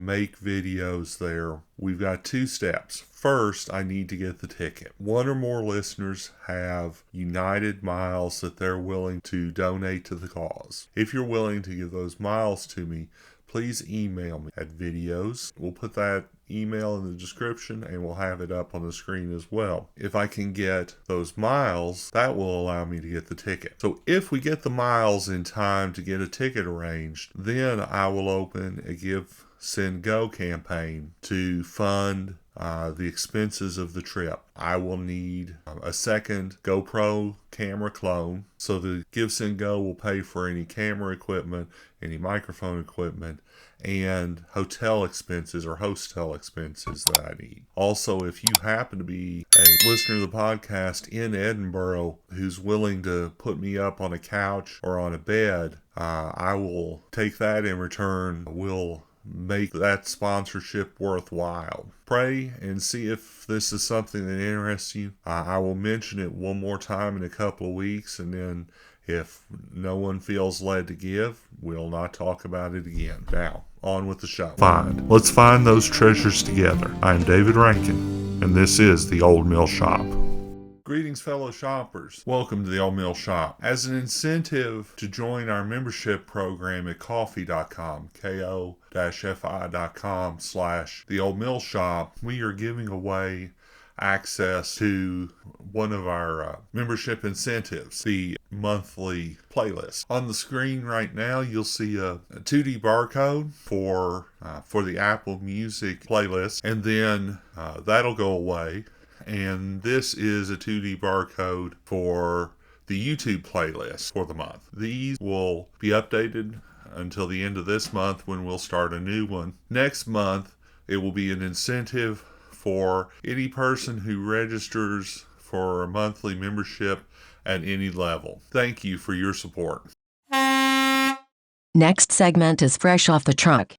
make videos there, we've got two steps. First, I need to get the ticket. One or more listeners have United miles that they're willing to donate to the cause. If you're willing to give those miles to me, please email me at videos. We'll put that email in the description and we'll have it up on the screen as well. If I can get those miles, that will allow me to get the ticket. So if we get the miles in time to get a ticket arranged, then I will open a Give, Send, Go campaign to fund the expenses of the trip. I will need a second GoPro camera clone, so the Give, Send, Go will pay for any camera equipment, any microphone equipment, and hotel expenses or hostel expenses that I need. Also, if you happen to be a listener to the podcast in Edinburgh who's willing to put me up on a couch or on a bed, I will take that in return. We'll make that sponsorship worthwhile. Pray and see if this is something that interests you. I will mention it one more time in a couple of weeks, and then if no one feels led to give, we'll not talk about it again. Now, on with the show. Let's find those treasures together. I'm David Rankin, and this is The Old Mill Shop. Greetings, fellow shoppers. Welcome to the Old Mill Shop. As an incentive to join our membership program at ko-fi.com, ko-fi.com/The Old Mill Shop, we are giving away access to one of our membership incentives, the monthly playlist. On the screen right now, you'll see a 2D barcode for the Apple Music playlist, and then that'll go away. And this is a 2D barcode for the YouTube playlist for the month. These will be updated until the end of this month when we'll start a new one. Next month, it will be an incentive for any person who registers for a monthly membership at any level. Thank you for your support. Next segment is Fresh Off the Truck.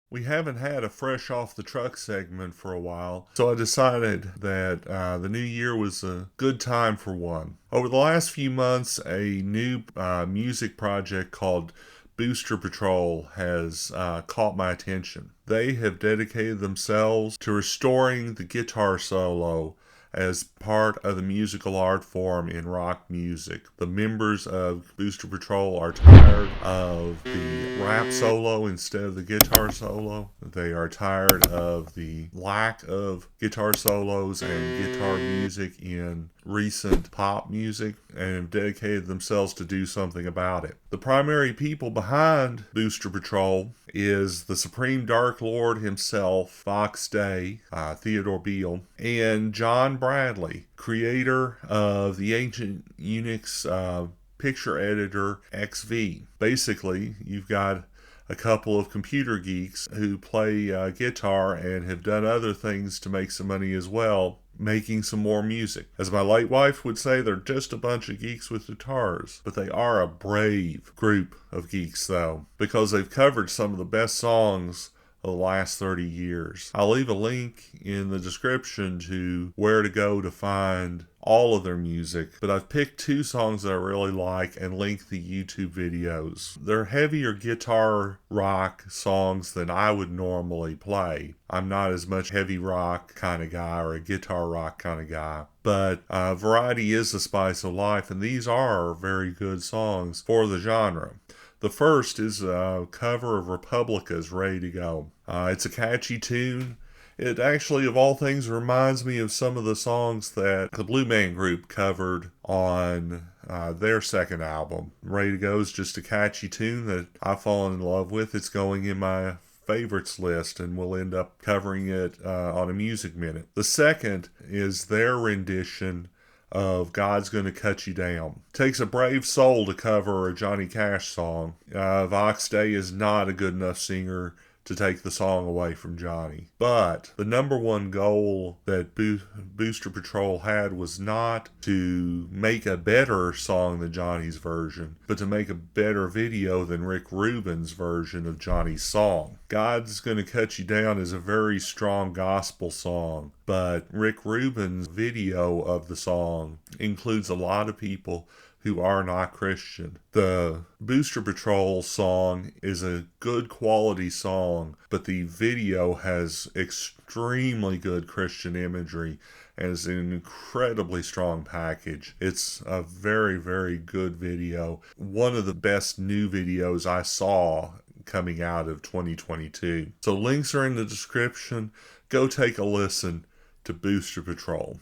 We haven't had a fresh off the truck segment for a while, so I decided that the new year was a good time for one. Over the last few months, a new music project called Booster Patrol has caught my attention. They have dedicated themselves to restoring the guitar solo as part of the musical art form in rock music. The members of Booster Patrol are tired of the rap solo instead of the guitar solo. They are tired of the lack of guitar solos and guitar music in recent pop music and have dedicated themselves to do something about it. The primary people behind Booster Patrol is the Supreme Dark Lord himself, Fox Day, Theodore Beale, and John Bradley, creator of the Ancient Unix picture editor XV. Basically, you've got a couple of computer geeks who play guitar and have done other things to make some money as well, making some more music. As my late wife would say, they're just a bunch of geeks with guitars. But they are a brave group of geeks, though, because they've covered some of the best songs of the last 30 years. I'll leave a link in the description to where to go to find all of their music, but I've picked two songs that I really like and linked the YouTube videos. They're heavier guitar rock songs than I would normally play. I'm not as much heavy rock kind of guy or a guitar rock kind of guy, but variety is the spice of life, and these are very good songs for the genre. The first is a cover of Republica's Ready to Go. It's a catchy tune. It actually, of all things, reminds me of some of the songs that the Blue Man Group covered on their second album. Ready to Go is just a catchy tune that I've fallen in love with. It's going in my favorites list, and we'll end up covering it on a Music Minute. The second is their rendition of God's Gonna Cut You Down. It takes a brave soul to cover a Johnny Cash song. Vox Day is not a good enough singer to take the song away from Johnny. But the number one goal that Booster Patrol had was not to make a better song than Johnny's version, but to make a better video than Rick Rubin's version of Johnny's song. God's Gonna Cut You Down is a very strong gospel song, but Rick Rubin's video of the song includes a lot of people who are not Christian. The Booster Patrol song is a good quality song, but the video has extremely good Christian imagery and is an incredibly strong package. It's a very, very good video. One of the best new videos I saw coming out of 2022. So links are in the description. Go take a listen to Booster Patrol.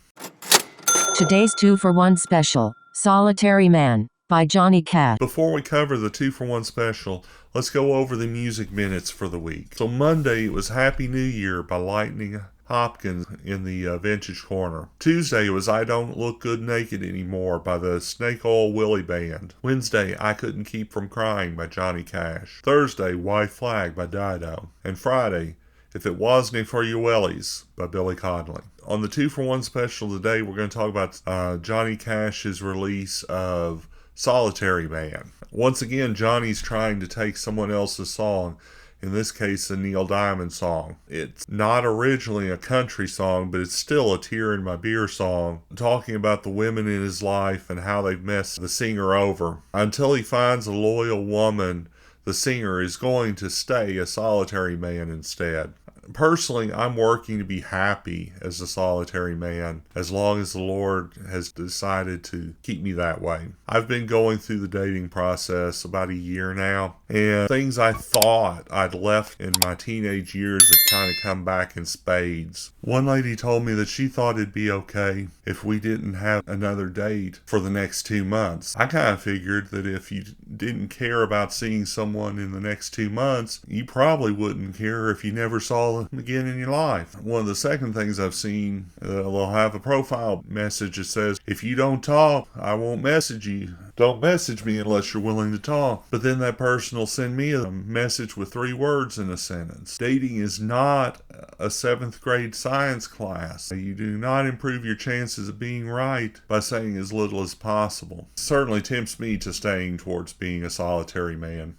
Today's 2-for-1 special, Solitary Man, by Johnny Cash. Before we cover the 2-for-1 special, let's go over the music minutes for the week. So Monday, it was Happy New Year by Lightning Hopkins in the Vintage Corner. Tuesday, it was I Don't Look Good Naked Anymore by the Snake Oil Willie Band. Wednesday, I Couldn't Keep From Crying by Johnny Cash. Thursday, White Flag by Dido. And Friday, If It Wasn't For Your Wellies by Billy Connolly. On the 2-for-1 special today, we're going to talk about Johnny Cash's release of Solitary Man. Once again, Johnny's trying to take someone else's song, in this case a Neil Diamond song. It's not originally a country song, but it's still a tear in my beer song, talking about the women in his life and how they've messed the singer over. Until he finds a loyal woman, the singer is going to stay a solitary man instead. Personally, I'm working to be happy as a solitary man as long as the Lord has decided to keep me that way. I've been going through the dating process about a year now, and things I thought I'd left in my teenage years have kind of come back in spades. One lady told me that she thought it'd be okay if we didn't have another date for the next 2 months. I kind of figured that if you didn't care about seeing someone in the next 2 months, you probably wouldn't care if you never saw them again in your life. One of the second things I've seen, they'll have a profile message that says, if you don't talk, I won't message you. Don't message me unless you're willing to talk. But then that person will send me a message with 3 words in a sentence. Dating is not a 7th grade science class. You do not improve your chances of being right by saying as little as possible. It certainly tempts me to staying towards being a solitary man.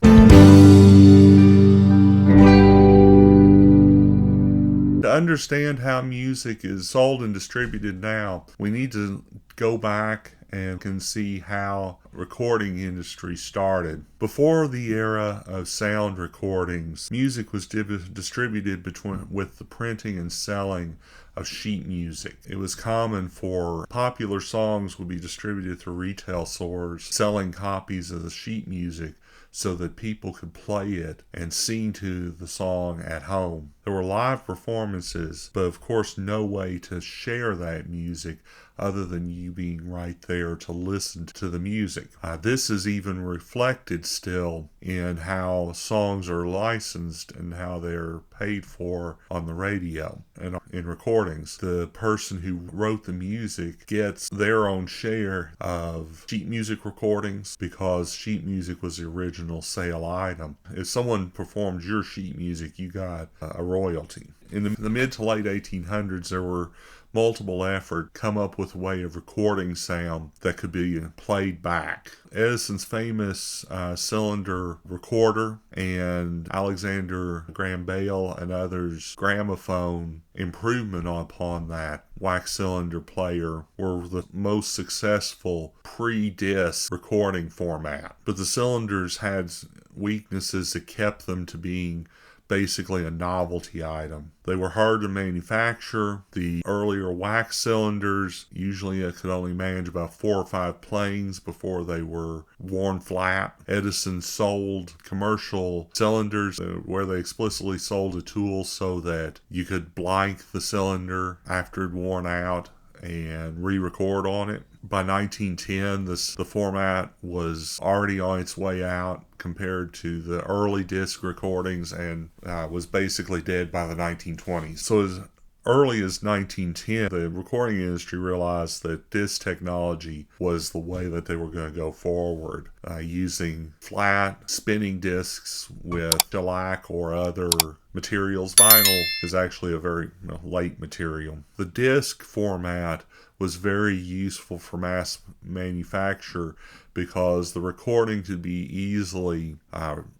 To understand how music is sold and distributed now, we need to go back and can see how recording industry started. Before the era of sound recordings, music was distributed with the printing and selling of sheet music. It was common for popular songs would be distributed through retail stores, selling copies of the sheet music so that people could play it and sing to the song at home. There were live performances, but of course no way to share that music other than you being right there to listen to the music. This is even reflected still in how songs are licensed and how they're paid for on the radio and in recordings. The person who wrote the music gets their own share of sheet music recordings because sheet music was the original sale item. If someone performed your sheet music, you got a royalty. In the mid to late 1800s, there were multiple efforts come up with a way of recording sound that could be played back. Edison's famous cylinder recorder and Alexander Graham Bell and others' gramophone improvement upon that wax cylinder player were the most successful pre-disc recording format. But the cylinders had weaknesses that kept them to being basically a novelty item. They were hard to manufacture. The earlier wax cylinders usually could only manage about 4 or 5 planes before they were worn flat. Edison sold commercial cylinders where they explicitly sold a tool so that you could blank the cylinder after it worn out and re-record on it. By 1910, the format was already on its way out compared to the early disc recordings and was basically dead by the 1920s. So as early as 1910, the recording industry realized that disc technology was the way that they were going to go forward, using flat spinning discs with shellac or other materials. Vinyl is actually a very late material. The disc format was very useful for mass manufacture because the recording could be easily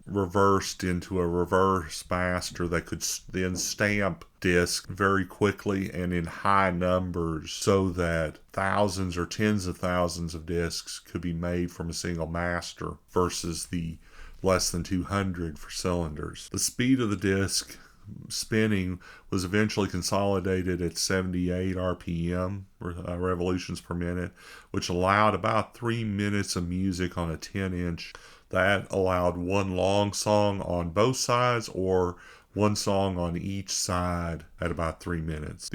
reversed into a reverse master that could then stamp disc very quickly and in high numbers so that thousands or tens of thousands of discs could be made from a single master versus the less than 200 for cylinders. The speed of the disc spinning was eventually consolidated at 78 RPM, revolutions per minute, which allowed about 3 minutes of music on a 10-inch. That allowed one long song on both sides or one song on each side at about 3 minutes.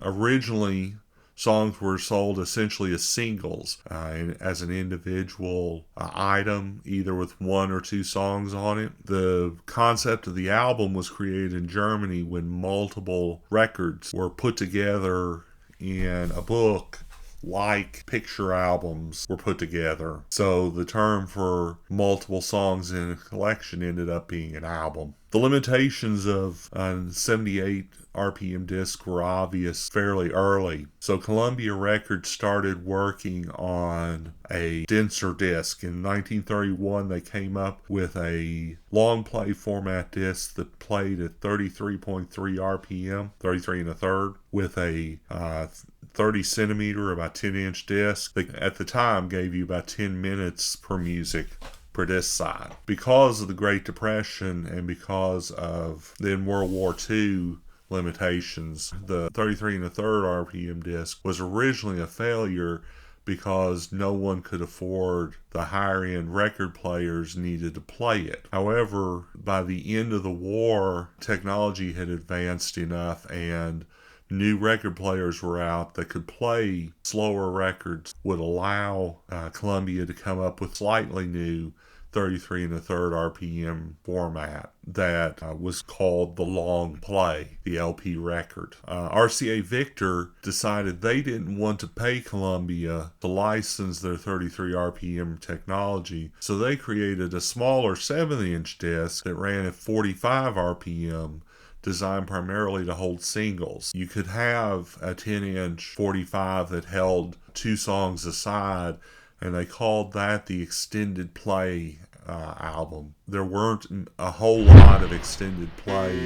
Originally, songs were sold essentially as singles, as an individual item, either with one or two songs on it. The concept of the album was created in Germany when multiple records were put together in a book like picture albums were put together. So the term for multiple songs in a collection ended up being an album. The limitations of 78 RPM disc were obvious fairly early. So Columbia Records started working on a denser disc. In 1931, they came up with a long play format disc that played at 33.3 RPM, 33 and a third, with a 30 centimeter, about 10-inch disc. They, at the time, gave you about 10 minutes per music per disc side. Because of the Great Depression and because of then World War II limitations, the 33 and a third RPM disc was originally a failure because no one could afford the higher end record players needed to play it. However, by the end of the war, technology had advanced enough and new record players were out that could play slower records, would allow Columbia to come up with slightly new 33 and a third RPM format that was called the long play, the LP record. RCA Victor decided they didn't want to pay Columbia to license their 33 RPM technology, so they created a smaller 7-inch disc that ran at 45 RPM, designed primarily to hold singles. You could have a 10-inch 45 that held two songs aside, and they called that the extended play album. There weren't a whole lot of extended play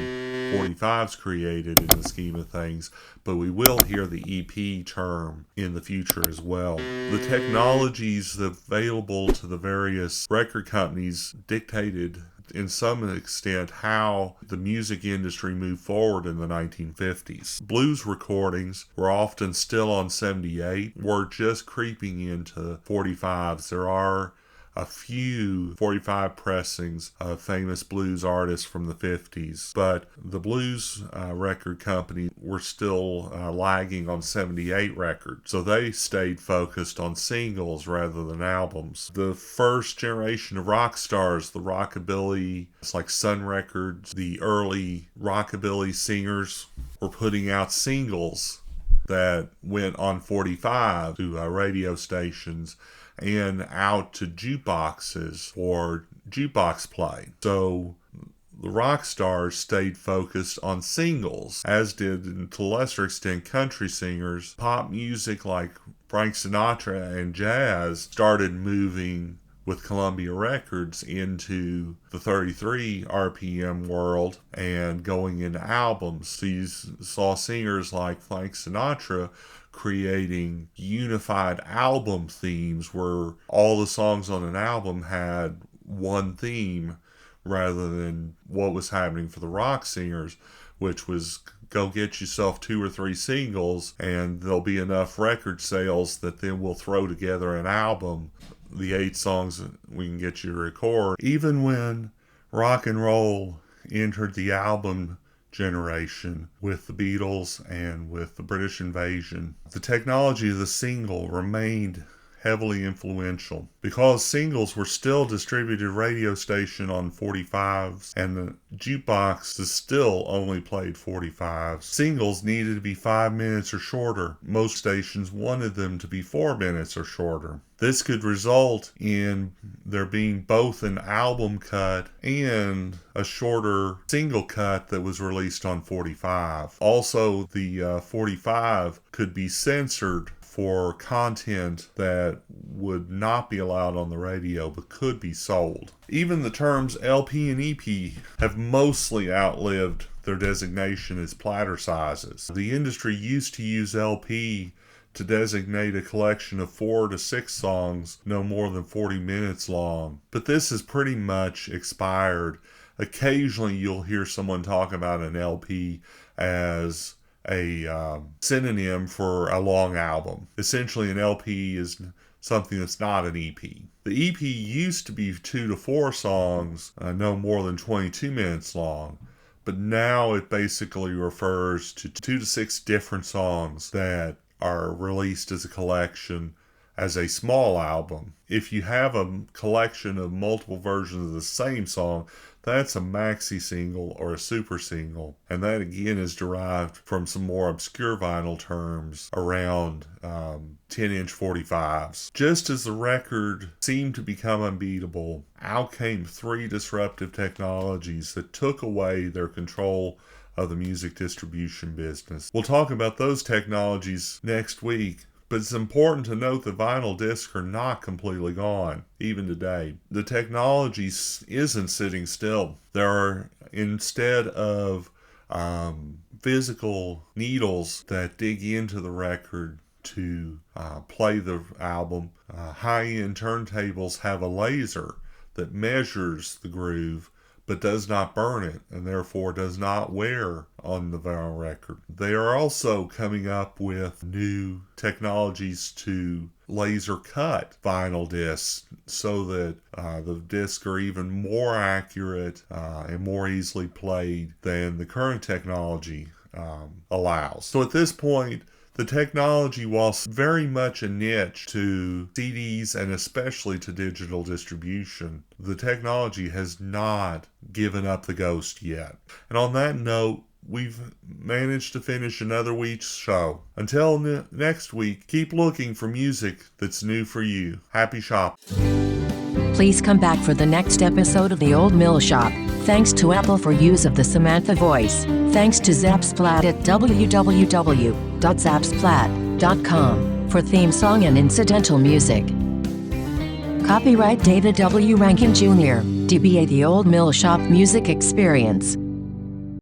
45s created in the scheme of things, but we will hear the EP term in the future as well. The technologies available to the various record companies dictated in some extent how the music industry moved forward in the 1950s. Blues recordings were often still on 78, were just creeping into 45s. There are a few 45 pressings of famous blues artists from the 50s, but the blues record companies were still lagging on 78 records, so they stayed focused on singles rather than albums. The first generation of rock stars, the rockabilly, it's like Sun Records, the early rockabilly singers were putting out singles that went on 45 to radio stations and out to jukeboxes or jukebox play. So the rock stars stayed focused on singles, as did, and to a lesser extent, country singers. Pop music like Frank Sinatra and jazz started moving with Columbia Records into the 33 RPM world and going into albums. So you saw singers like Frank Sinatra creating unified album themes where all the songs on an album had one theme rather than what was happening for the rock singers, which was go get yourself 2 or 3 singles and there'll be enough record sales that then we'll throw together an album, the 8 songs we can get you to record. Even when rock and roll entered the album generation with the Beatles and with the British Invasion, the technology of the single remained heavily influential. Because singles were still distributed radio station on 45s and the jukeboxes still only played 45s, singles needed to be 5 minutes or shorter. Most stations wanted them to be 4 minutes or shorter. This could result in there being both an album cut and a shorter single cut that was released on 45. Also, the 45 could be censored for content that would not be allowed on the radio but could be sold. Even the terms LP and EP have mostly outlived their designation as platter sizes. The industry used to use LP to designate a collection of 4 to 6 songs no more than 40 minutes long, but this has pretty much expired. Occasionally you'll hear someone talk about an LP as a synonym for a long album. Essentially, an LP is something that's not an EP. The EP used to be 2 to 4 songs, no more than 22 minutes long, but now it basically refers to 2 to 6 different songs that are released as a collection as a small album. If you have a collection of multiple versions of the same song, that's a maxi single or a super single, and that again is derived from some more obscure vinyl terms around 10-inch 45s. Just as the record seemed to become unbeatable, out came 3 disruptive technologies that took away their control of the music distribution business. We'll talk about those technologies next week, but it's important to note that vinyl discs are not completely gone, even today. The technology isn't sitting still. There are, instead of physical needles that dig into the record to play the album, high-end turntables have a laser that measures the groove but does not burn it and therefore does not wear on the vinyl record. They are also coming up with new technologies to laser cut vinyl discs so that the discs are even more accurate and more easily played than the current technology allows. So at this point, the technology, whilst very much a niche to CDs and especially to digital distribution, the technology has not given up the ghost yet. And on that note, we've managed to finish another week's show. Until next week, keep looking for music that's new for you. Happy shopping. Please come back for the next episode of The Old Mill Shop. Thanks to Apple for use of the Samantha voice. Thanks to Zapsplat at www.zapsplat.com for theme song and incidental music. Copyright David W. Rankin Jr., DBA The Old Mill Shop Music Experience.